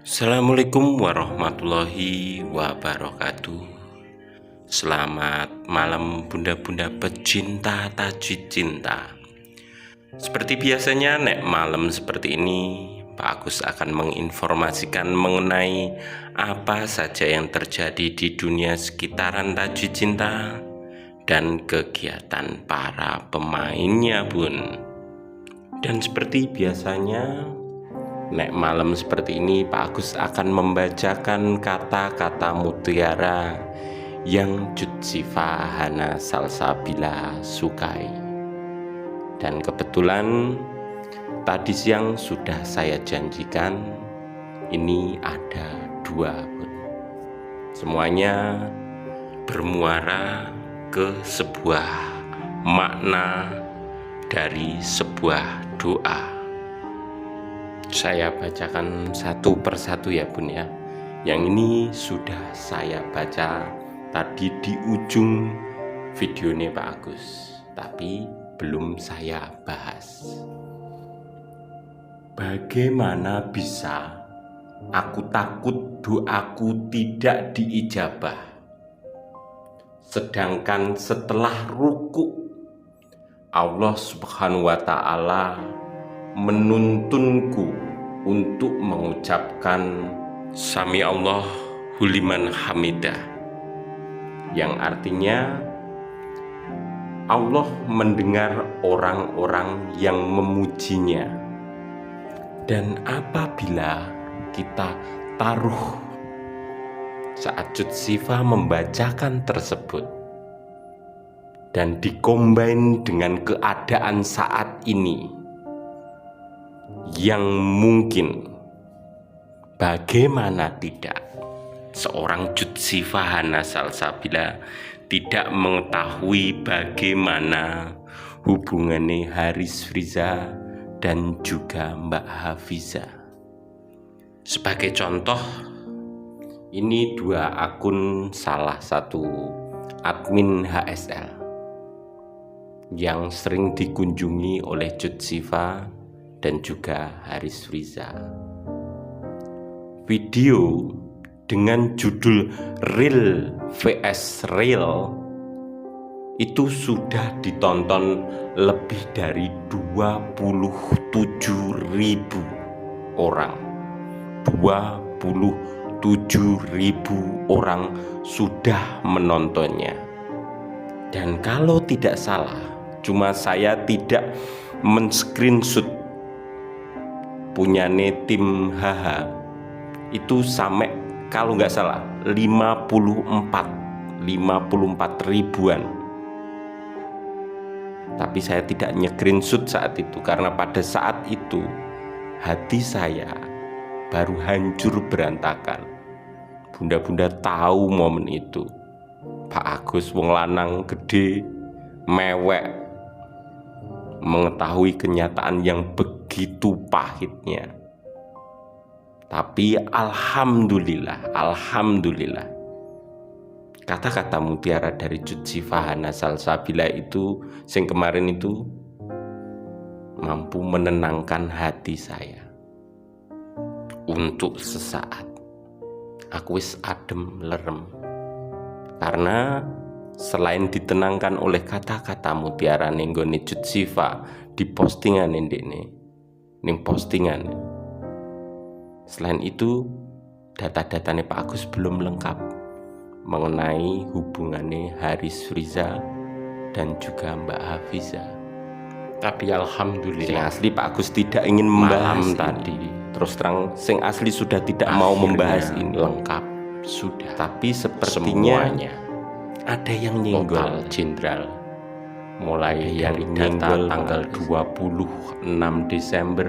Assalamualaikum warahmatullahi wabarakatuh. Selamat malam bunda-bunda pecinta tajwid cinta. Seperti biasanya nek malam seperti ini Pak Agus akan menginformasikan mengenai apa saja yang terjadi di dunia sekitaran tajwid cinta dan kegiatan para pemainnya bun. Dan seperti biasanya nek malam seperti ini Pak Agus akan membacakan kata-kata mutiara yang Jutsifa Hana Salsabila sukai. Dan kebetulan tadi siang sudah saya janjikan ini ada dua, semuanya bermuara ke sebuah makna dari sebuah doa. Saya bacakan satu persatu ya bun ya. Yang ini sudah saya baca tadi di ujung videonya Pak Agus, tapi belum saya bahas. Bagaimana bisa aku takut doaku tidak diijabah, sedangkan setelah ruku Allah Subhanahu wa Ta'ala menuntunku untuk mengucapkan Sami Allahu liman hamidah, yang artinya Allah mendengar orang-orang yang memujinya. Dan apabila kita taruh saat Jutsifa membacakan tersebut dan dikombain dengan keadaan saat ini, yang mungkin bagaimana tidak seorang Jutsifa Hana Salsabila tidak mengetahui bagaimana hubungannya Haris Friza dan juga Mbak Hafiza. Sebagai contoh, ini dua akun salah satu admin HSL yang sering dikunjungi oleh Jutsifa dan juga Haris Friza. Video dengan judul Real vs Real itu sudah ditonton lebih dari 27.000 orang. 27.000 orang sudah menontonnya. Dan kalau tidak salah, cuma saya tidak men-screenshot punyane tim HH itu sampai kalau nggak salah 54 ribuan. Tapi saya tidak nge-screenshot saat itu karena pada saat itu hati saya baru hancur berantakan. Bunda-bunda tahu momen itu. Pak Agus wong lanang gede mewek mengetahui kenyataan yang begitu pahitnya. Tapi alhamdulillah kata-kata mutiara dari Jutsifa Hana Salsabila itu sing kemarin itu mampu menenangkan hati saya. Untuk sesaat aku wis adem lerem, karena selain ditenangkan oleh kata-kata mutiara nenggone Jutsifa di postingan ning postingan, selain itu data-datanya Pak Agus belum lengkap mengenai hubungannya Haris Friza dan juga Mbak Hafiza. Tapi alhamdulillah sing asli Pak Agus tidak ingin membahas tadi. Terus terang sing asli sudah tidak mau membahas ini, lengkap sudah. Tapi sepertinya semuanya ada yang nyenggol jenderal, mulai dari data tanggal 26 Desember,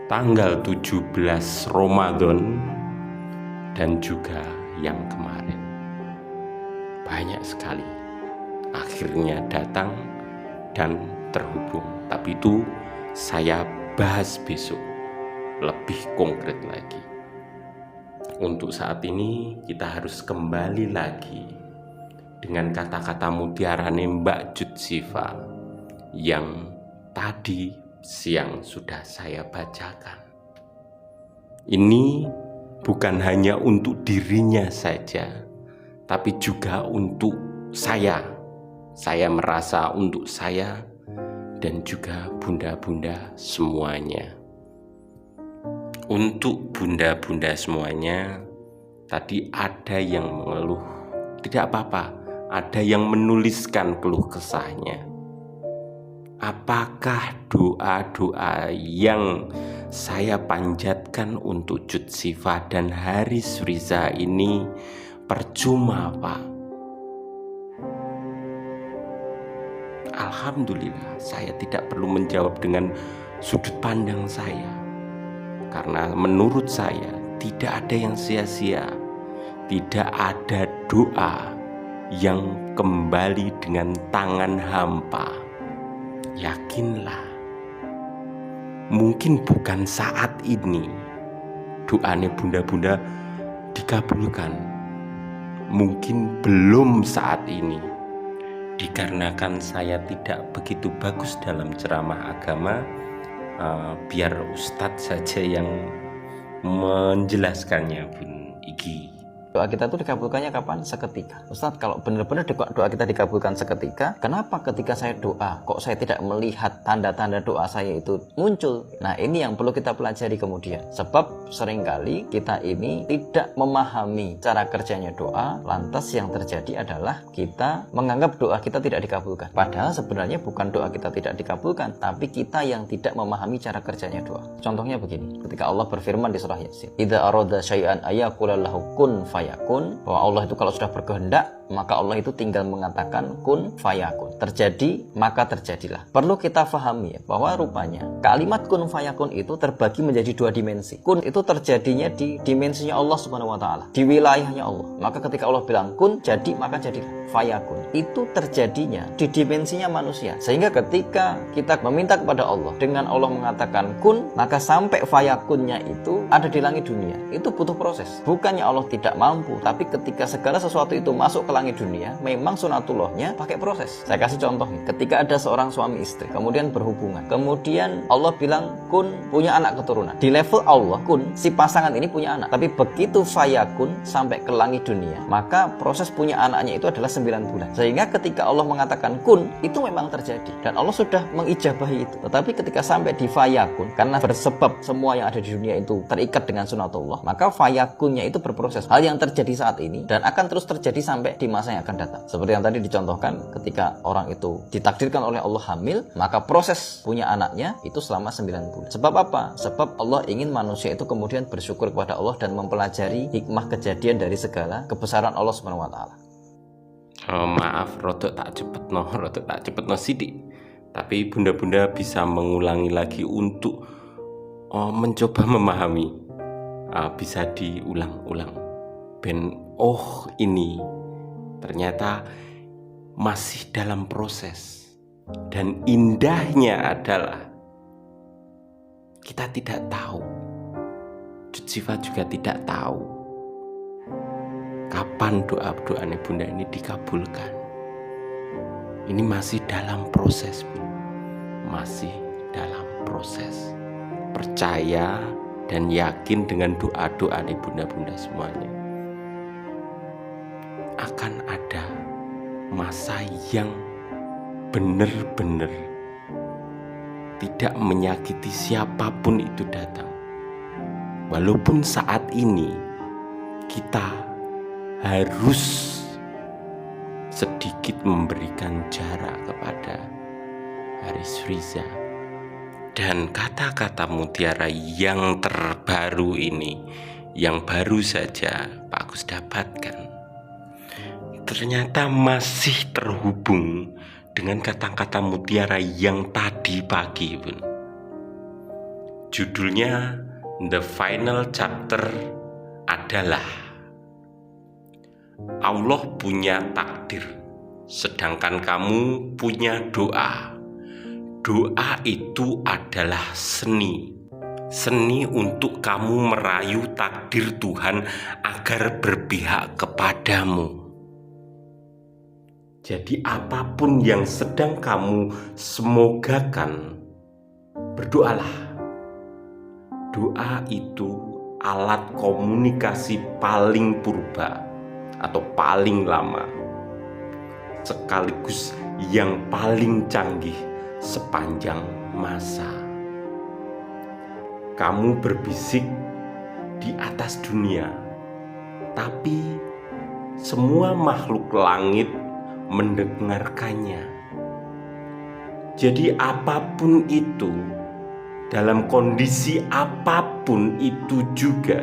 tanggal 17 Ramadan, dan juga yang kemarin. Banyak sekali akhirnya datang dan terhubung. Tapi itu saya bahas besok lebih konkret lagi. Untuk saat ini kita harus kembali lagi dengan kata-kata mutiara Mbak Jutsifa yang tadi siang sudah saya bacakan. Ini bukan hanya untuk dirinya saja, tapi juga untuk saya. Saya merasa untuk saya dan juga bunda-bunda semuanya. Untuk bunda-bunda semuanya, tadi ada yang mengeluh, tidak apa-apa, ada yang menuliskan keluh kesahnya. Apakah doa-doa yang saya panjatkan untuk Cut Siva dan Haris Riza ini percuma, Pak? Alhamdulillah, saya tidak perlu menjawab dengan sudut pandang saya, karena menurut saya tidak ada yang sia-sia, tidak ada doa yang kembali dengan tangan hampa. Yakinlah, mungkin bukan saat ini doanya bunda-bunda dikabulkan, mungkin belum saat ini, dikarenakan saya tidak begitu bagus dalam ceramah agama. Biar Ustadz saja yang menjelaskannya, Bun Igi. Doa kita itu dikabulkannya kapan? Seketika. Ustadz, kalau benar-benar doa kita dikabulkan seketika, kenapa ketika saya doa kok saya tidak melihat tanda-tanda doa saya itu muncul? Nah, ini yang perlu kita pelajari kemudian. Sebab seringkali kita ini tidak memahami cara kerjanya doa, lantas yang terjadi adalah kita menganggap doa kita tidak dikabulkan. Padahal sebenarnya bukan doa kita tidak dikabulkan, tapi kita yang tidak memahami cara kerjanya doa. Contohnya begini, ketika Allah berfirman di surah Yasin, "Idza arada syai'an ayyaqula lahu kun fayakun", bahwa Allah itu kalau sudah berkehendak, maka Allah itu tinggal mengatakan kun fayakun, terjadi maka terjadilah. Perlu kita pahami bahwa rupanya kalimat kun fayakun itu terbagi menjadi dua dimensi. Kun itu terjadinya di dimensinya Allah Subhanahu wa taala, di wilayahnya Allah. Maka ketika Allah bilang kun, jadi maka jadilah. Fayakun itu terjadinya di dimensinya manusia. Sehingga ketika kita meminta kepada Allah dengan Allah mengatakan kun, maka sampai fayakunnya itu ada di langit dunia. Itu butuh proses. Bukannya Allah tidak mampu, tapi ketika segala sesuatu itu masuk ke langit dunia, memang sunatullahnya pakai proses. Saya kasih contoh nih, ketika ada seorang suami istri kemudian berhubungan, kemudian Allah bilang kun, punya anak keturunan. Di level Allah kun, si pasangan ini punya anak, tapi begitu fayakun sampai ke langit dunia, maka proses punya anaknya itu adalah 9 bulan. Sehingga ketika Allah mengatakan kun, itu memang terjadi dan Allah sudah mengijabahi itu. Tetapi ketika sampai di fayakun, karena bersebab semua yang ada di dunia itu terikat dengan sunatullah, maka fayakunnya itu berproses. Hal yang terjadi saat ini dan akan terus terjadi sampai di masa yang akan datang. Seperti yang tadi dicontohkan, ketika orang itu ditakdirkan oleh Allah hamil, maka proses punya anaknya itu selama 9 bulan. Sebab apa? Sebab Allah ingin manusia itu kemudian bersyukur kepada Allah dan mempelajari hikmah kejadian dari segala kebesaran Allah Subhanahu wa taala. Maaf, rodok tak cepet no sidik. Tapi bunda-bunda bisa mengulangi lagi untuk mencoba memahami. Bisa diulang-ulang. Ben, ini ternyata masih dalam proses. Dan indahnya adalah kita tidak tahu, Cut Siva juga tidak tahu kapan doa-doanya bunda ini dikabulkan. Ini masih dalam proses, masih dalam proses. Percaya dan yakin dengan doa-doanya bunda-bunda semuanya. Akan ada masa yang benar-benar tidak menyakiti siapapun itu datang. Walaupun saat ini kita harus sedikit memberikan jarak kepada Haris Riza. Dan kata-kata mutiara yang terbaru ini, yang baru saja Pak Agus dapatkan, ternyata masih terhubung dengan kata-kata mutiara yang tadi pagi, Bun. Judulnya The Final Chapter adalah Allah punya takdir, sedangkan kamu punya doa. Doa itu adalah seni untuk kamu merayu takdir Tuhan agar berpihak kepadamu. Jadi apapun yang sedang kamu semogakan, berdoalah. Doa itu alat komunikasi paling purba atau paling lama, sekaligus yang paling canggih sepanjang masa. Kamu berbisik di atas dunia, tapi semua makhluk langit mendengarkannya. Jadi apapun itu, dalam kondisi apapun itu juga,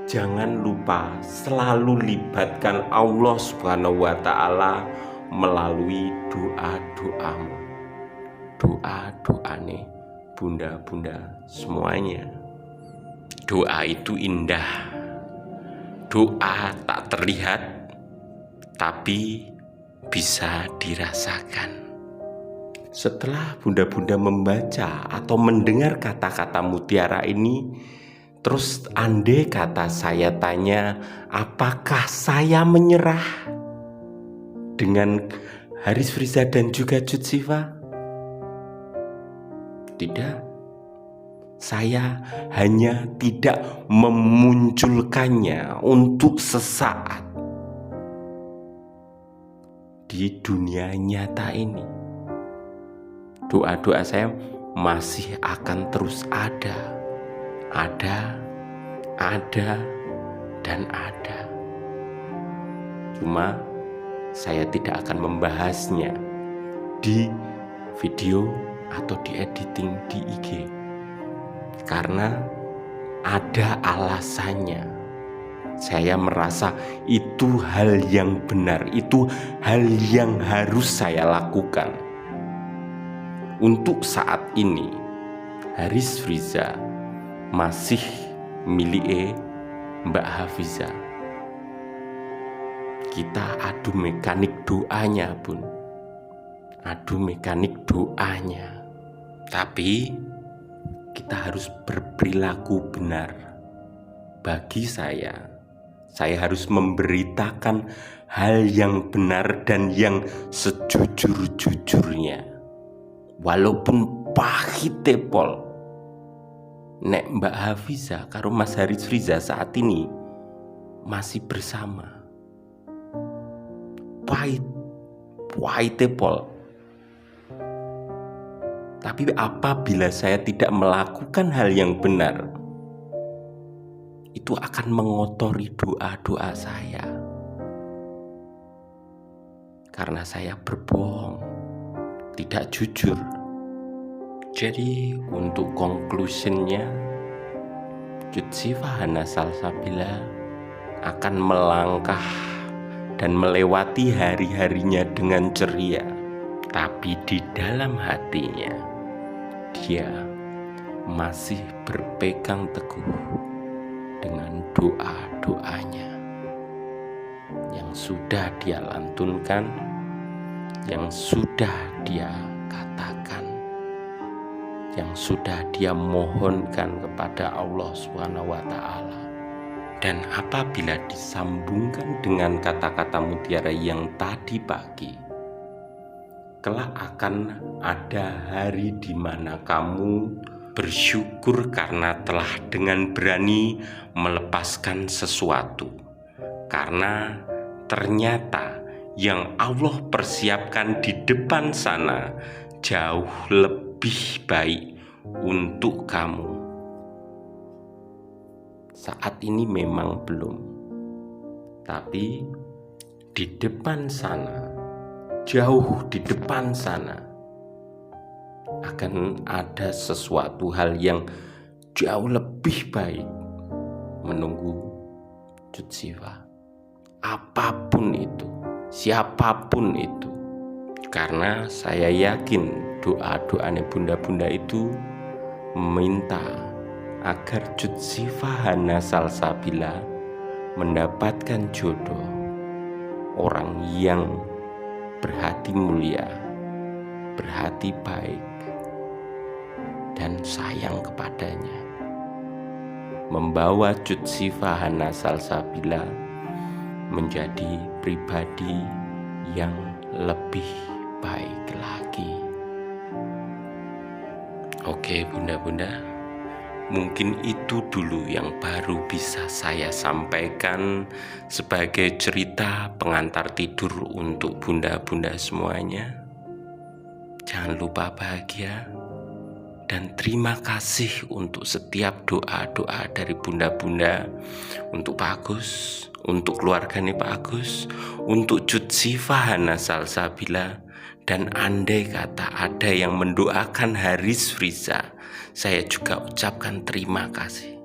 jangan lupa selalu libatkan Allah Subhanahu wa Ta'ala melalui doa-doamu, doa-doane bunda-bunda semuanya. Doa itu indah, doa tak terlihat tapi bisa dirasakan. Setelah bunda-bunda membaca atau mendengar kata-kata mutiara ini, terus andai kata saya tanya, apakah saya menyerah dengan Haris Friza dan juga Cut Siva? Tidak. Saya hanya tidak memunculkannya untuk sesaat di dunia nyata ini. Doa-doa saya masih akan terus ada, dan ada. Cuma saya tidak akan membahasnya di video atau di editing di IG, karena ada alasannya. Saya merasa itu hal yang benar, itu hal yang harus saya lakukan. Untuk saat ini, Haris Friza masih milik Mbak Hafiza. Kita adu mekanik doanya, Bun. Adu mekanik doanya. Tapi kita harus berperilaku benar. Bagi saya harus memberitakan hal yang benar dan yang sejujur-jujurnya. Walaupun pahit pol, nek Mbak Hafiza karo Mas Haris Friza saat ini masih bersama. Pahit pol. Tapi apabila saya tidak melakukan hal yang benar, itu akan mengotori doa-doa saya. Karena saya berbohong, tidak jujur. Jadi untuk conclusionnya, Cut Siva Hana Salsabila akan melangkah dan melewati hari-harinya dengan ceria. Tapi di dalam hatinya, dia masih berpegang teguh dengan doa-doanya yang sudah dia lantunkan, yang sudah dia katakan, yang sudah dia mohonkan kepada Allah Subhanahu wa Ta'ala. Dan apabila disambungkan dengan kata-kata mutiara yang tadi pagi, kelak akan ada hari di mana kamu bersyukur karena telah dengan berani melepaskan sesuatu. Karena ternyata yang Allah persiapkan di depan sana jauh lebih baik untuk kamu. Saat ini memang belum, tapi di depan sana, jauh di depan sana, akan ada sesuatu hal yang jauh lebih baik menunggu Cut Siva. Apapun itu, siapapun itu, karena saya yakin doa-doanya bunda-bunda itu meminta agar Cut Siva Hana Salsabila mendapatkan jodoh, orang yang berhati mulia, berhati baik, dan sayang kepadanya, membawa Cut Siva Hana Salsabila menjadi pribadi yang lebih baik lagi. Oke bunda-bunda, Mungkin itu dulu yang baru bisa saya sampaikan sebagai cerita pengantar tidur untuk bunda-bunda semuanya. Jangan lupa bahagia dan terima kasih untuk setiap doa-doa dari bunda-bunda, untuk Pak Agus, untuk keluarganya Pak Agus, untuk Cut Sifa Hana Salsabila, dan andai kata ada yang mendoakan Haris Friza, saya juga ucapkan terima kasih.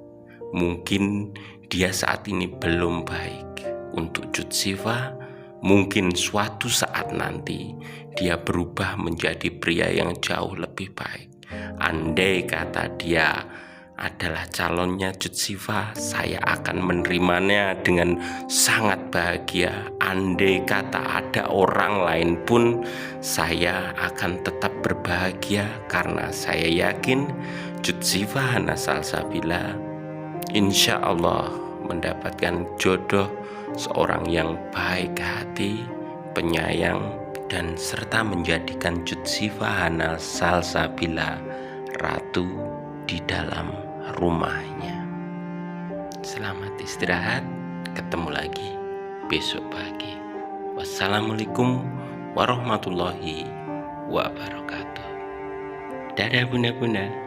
Mungkin dia saat ini belum baik. Untuk Cut Sifa, mungkin suatu saat nanti dia berubah menjadi pria yang jauh lebih baik. Andai kata dia adalah calonnya Cut Sifa, saya akan menerimanya dengan sangat bahagia. Andai kata ada orang lain pun, saya akan tetap berbahagia karena saya yakin Cut Sifa Hana Salsabila insya Allah mendapatkan jodoh seorang yang baik hati, penyayang, dan serta menjadikan Cut Sifa Hana Salsabila ratu di dalam rumahnya. Selamat istirahat, ketemu lagi besok pagi. Wassalamualaikum warahmatullahi wabarakatuh. Dadah bunda-bunda.